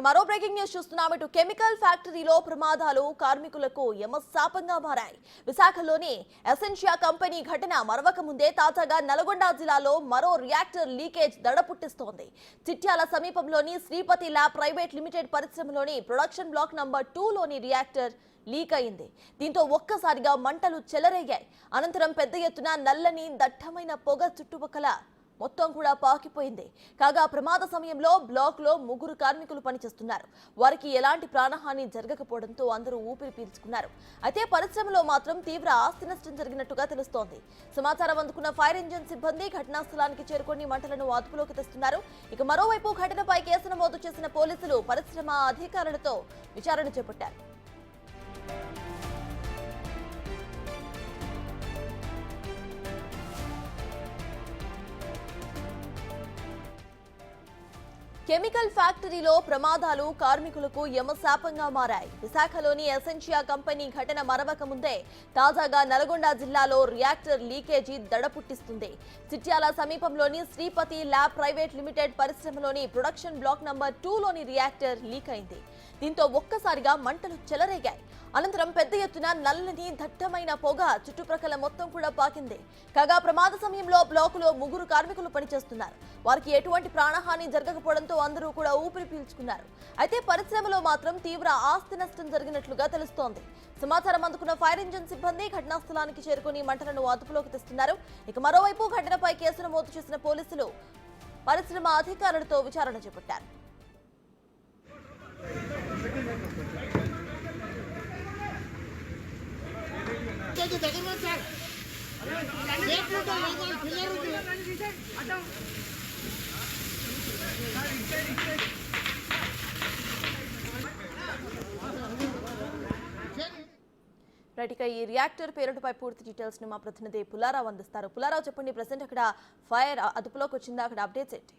మరో breaking news చూస్తున్నాం. ఇటు కెమికల్ ఫ్యాక్టరీలో ప్రమాదాలు కార్మికులకు యమశాపంగా మారాయి. విశాఖలోని ఎసెన్షియా కంపెనీ ఘటన మరవక ముందే తాజాగా నల్గొండ జిల్లాలో మరో రియాక్టర్ లీకేజ్ దడ పుట్టిస్తోంది. చిట్యాల సమీపంలోని శ్రీపతి ల్యాబ్ ప్రైవేట్ లిమిటెడ్ పరిశ్రమలోని ప్రొడక్షన్ బ్లాక్ నంబర్ 2లోని రియాక్టర్ లీక్ అయింది. దీంతో ఒక్కసారిగా మంటలు చెలరేగాయి. అనంతరం పెద్ద ఎత్తున నల్లని దట్టమైన పొగ చుట్టుపక్కల మొత్తం కూడా పాకిపోయింది. కాగా ప్రమాద సమయంలో బ్లాక్ లో 3 కార్మికులు పనిచేస్తున్నారు. వారికి ఎలాంటి ప్రాణహాని జరగకపోవడంతో అందరూ ఊపిరి పీల్చుకున్నారు. అయితే పరిశ్రమలో మాత్రం తీవ్ర ఆస్తి నష్టం జరిగినట్టుగా తెలుస్తోంది. సమాచారం అందుకున్న ఫైర్ ఇంజిన్ సిబ్బంది ఘటనా స్థలానికి చేరుకొని మంటలను అదుపులోకి తెస్తున్నారు. ఇక మరోవైపు ఘటనపై కేసు నమోదు చేసిన పోలీసులు పరిశ్రమ అధికారులతో విచారణ చేపట్టారు. కెమికల్ ఫ్యాక్టరీలో ప్రమాదాలు కార్మికులకు యమశాపంగా మారాయి. విశాఖలోని ఎసెన్షియా కంపెనీ ఘటన మరవక ముందే తాజాగా నల్గొండ జిల్లాలో రియాక్టర్ లీకేజీ దడ పుట్టిస్తుంది. చిట్యాల సమీపంలోని శ్రీపతి ల్యాబ్ ప్రైవేట్ లిమిటెడ్ పరిశ్రమలోని ప్రొడక్షన్ బ్లాక్ నంబర్ 2లోని రియాక్టర్ లీక్ అయింది. దీంతో ఒక్కసారిగా మంటలు చెలరేగాయి. అనంతరం పెద్ద ఎత్తున నల్లని దట్టమైన పొగ చుట్టుప్రక్కల మొత్తం కూడా పాకింది. కాగా ప్రమాద సమయంలో బ్లాకులో 3 కార్మికులు పనిచేస్తున్నారు. వారికి ఎటువంటి ప్రాణహాని జరగకపోవడంతో అందరూ కూడా ఊపిరి పీల్చుకున్నారు. అయితే పరిశ్రమలో మాత్రం తీవ్ర ఆస్తి నష్టం జరిగినట్లుగా తెలుస్తోంది. సమాచారం అందుకున్న ఫైర్ ఇంజిన్ సిబ్బంది ఘటనా స్థలానికి చేరుకుని మంటలను అదుపులోకి తెస్తున్నారు. ఇక మరోవైపు ఘటనపై కేసు నమోదు చేసిన పోలీసులు పరిశ్రమ అధికారులతో విచారణ చేపట్టారు. రైట్, ఇక ఈ రియాక్టర్ పేరుపై పూర్తి డీటెయిల్స్ ని మా ప్రతినిధి పుల్లారావు అందిస్తారు. పుల్లారావు, చెప్పండి, ప్రెసెంట్ అక్కడ ఫైర్ అదుపులోకి వచ్చిందా? అక్కడ అప్డేట్స్ ఏంటి?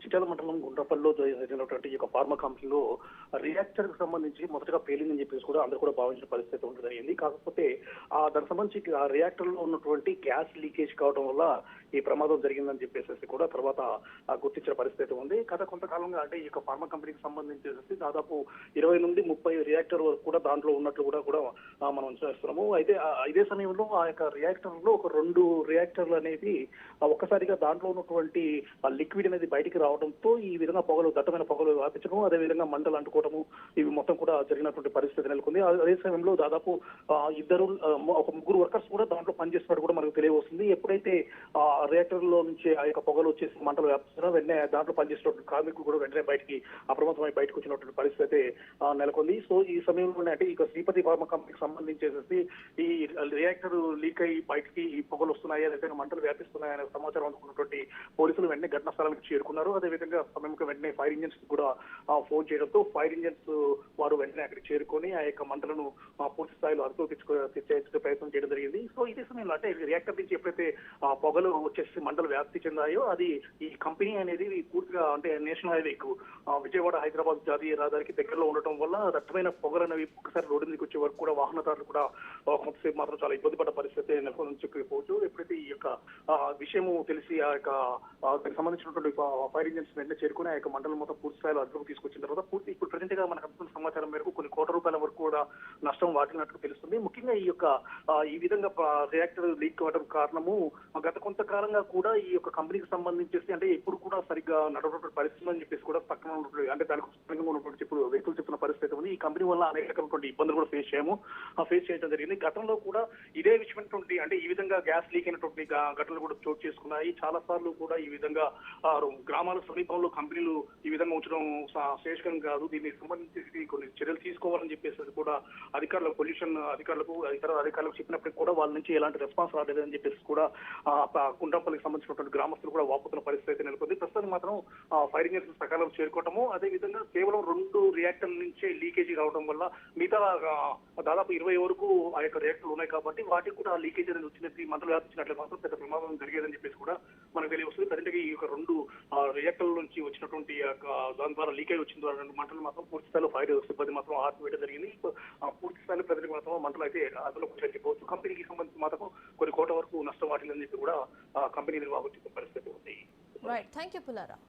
చిట్యాల మండలం గుండ్రపల్లిలో జరిగినటువంటి ఈ ఫార్మా కంపెనీలో రియాక్టర్ కి సంబంధించి మొదటగా పేలిందని చెప్పేసి కూడా అందరూ కూడా భావించిన పరిస్థితి ఉండడం జరిగింది. కాకపోతే దానికి సంబంధించి ఆ రియాక్టర్ లో ఉన్నటువంటి గ్యాస్ లీకేజ్ కావడం వల్ల ఈ ప్రమాదం జరిగిందని చెప్పేసి కూడా తర్వాత గుర్తించిన పరిస్థితి ఉంది. గత కొంతకాలంగా అంటే ఈ ఫార్మా కంపెనీకి సంబంధించి దాదాపు 20 నుండి 30 రియాక్టర్ వరకు కూడా దాంట్లో ఉన్నట్లు కూడా మనం చేస్తున్నాము. అయితే ఇదే సమయంలో ఆ యొక్క రియాక్టర్ లో ఒక 2 రియాక్టర్లు అనేది ఒక్కసారిగా దాంట్లో ఉన్నటువంటి లిక్విడ్ అనేది బయటికి రావడంతో ఈ విధంగా దట్టమైన పొగలు వ్యాపించడం, అదే విధంగా మంటలు అంటుకోవడము, ఇవి మొత్తం కూడా జరిగినటువంటి పరిస్థితి నెలకొంది. అదే సమయంలో దాదాపు ఒక 3 వర్కర్స్ కూడా దాంట్లో పనిచేస్తున్నట్టు కూడా మనకు తెలియవస్తుంది. ఎప్పుడైతే రియాక్టర్ లో నుంచి ఆ యొక్క పొగలు వచ్చేసి మంటలు వ్యాపిస్తున్నా వెంటనే దాంట్లో పనిచేసినటువంటి కార్మికులు కూడా వెంటనే అప్రమత్తమై బయటకు వచ్చినటువంటి పరిస్థితి నెలకొంది. సో ఈ సమయంలోనే అంటే ఇక శ్రీపతి ఫార్మా కంపెనీకి సంబంధించేసి ఈ రియాక్టర్ లీక్ అయ్యి బయటికి ఈ పొగలు వస్తున్నాయి, అదేవిధంగా మంటలు వ్యాపిస్తున్నాయనే సమాచారం అందుకున్నటువంటి పోలీసులు వెంటనే ఘటనా స్థలానికి చేరుకున్నారు. అదేవిధంగా సమయంలో వెంటనే ఫైర్ ఇంజిన్స్ కూడా ఫోన్ చేయడంతో ఫైర్ ఇంజిన్స్ వారు వెంటనే అక్కడికి చేరుకొని ఆ యొక్క మంటలను పూర్తి స్థాయిలో అదుపు తెచ్చే ప్రయత్నం చేయడం జరిగింది. సో ఇదే సమయంలో అంటే రియాక్టర్ నుంచి ఎప్పుడైతే పొగలు వచ్చేసి మంటలు వ్యాప్తి చెందాయో అది ఈ కంపెనీ అనేది పూర్తిగా అంటే నేషనల్ హైవేకు విజయవాడ హైదరాబాద్ జాతీయ రహదారికి దగ్గరలో ఉండటం వల్ల దట్టమైన పొగలు అనేవి ఒక్కసారి రోడ్డు మీదకి వచ్చే వరకు కూడా వాహనదారులు కూడా కొంతసేపు మాత్రం చాలా ఇబ్బంది పడ్డ పరిస్థితి నెలకొని చెప్పకపోవచ్చు. ఎప్పుడైతే ఈ యొక్క విషయము తెలిసి ఆ యొక్క దానికి సంబంధించినటువంటి ఫైర్ ఇంజిన్స్ వెంటనే చేరుకుని ఆ యొక్క మంటలు మొత్తం పూర్తి స్థాయిలో అదుపులోకి తీసుకొచ్చిన తర్వాత ఇప్పుడు ప్రెసెంట్ గా మనకు అందుతున్న సమాచారం మేరకు కొన్ని కోట్ల రూపాయల వరకు కూడా నష్టం వాటిల్లినట్లు తెలుస్తుంది. ముఖ్యంగా ఈ విధంగా రియాక్టర్ లీక్ అవ్వడం కారణము గత కొంతకాలంగా కూడా ఈ యొక్క కంపెనీకి సంబంధించేసి అంటే ఎప్పుడు కూడా సరిగ్గా నడవటువంటి పరిస్థితులు అని చెప్పేసి కూడా పక్కన ఉన్నటువంటి అంటే దానికి ఉన్నటువంటి ఇప్పుడు వ్యక్తులు చెప్తున్న పరిస్థితి ఉంది. ఈ కంపెనీ వల్ల అనేక రకమైనటువంటి ఇబ్బందులు కూడా ఫేస్ చేయడం జరిగింది. గతంలో కూడా ఇదే విషయమైనటువంటి అంటే ఈ విధంగా గ్యాస్ లీక్ అయినటువంటి ఘటనలు కూడా చోటు చేసుకున్నాయి. చాలా సార్లు కూడా ఈ విధంగా గ్రామాల సమీపంలో కంపెనీలు ఈ విధంగా ఉంచడం శ్రేష్ఠం కాదు, దీనికి సంబంధించి కొన్ని చర్యలు తీసుకోవాలని చెప్పేసి కూడా పొల్యూషన్ అధికారులకు ఇతర అధికారులకు చెప్పినప్పటికీ కూడా వాళ్ళ నుంచి ఎలాంటి రెస్పాన్స్ రాలేదని చెప్పేసి కూడా గుండ్రపల్లికి సంబంధించినటువంటి గ్రామస్తులు కూడా వాపుతున్న పరిస్థితి నెలకొంది. ప్రస్తుతం మాత్రం ఫైర్ ఇంజిన్స్ సకాలం చేరుకోవటము, అదే విధంగా కేవలం 2 రియాక్టర్ల నుంచే లీకేజీ రావడం వల్ల మిగతా దాదాపు 20 వరకు ఆ యొక్క రియాక్టర్లు ఉన్నాయి కాబట్టి వాటికి కూడా లీకేజ్ అనేది వచ్చినట్టు మంటలు వ్యాపించినట్లే మాత్రం పెద్ద ప్రమాదం జరిగేదని చెప్పేసి కూడా మనకు తెలియవస్తుంది. ప్రజెంట్గా ఈ యొక్క 2 రియాక్టర్ల నుంచి వచ్చినటువంటి దాని ద్వారా లీక్ అయి వచ్చిన ద్వారా 2 మంటలు మాత్రం పూర్తి స్థాయిలో ఫైర్ సిబ్బంది మాత్రం ఆర్పివేయడం జరిగింది. పూర్తి స్థాయిలో ప్రజలకు మాత్రం మంటలు అయితే అదుపులోకి వచ్చాయని చెప్పవచ్చు. కంపెనీకి సంబంధించి మాత్రం కొన్ని కోట్ల వరకు నష్టం వాటిల్లని చెప్పి కూడా కంపెనీ నిర్వాహకులు చెప్పిన పరిస్థితి ఉంది. Right, thank you Pullarao.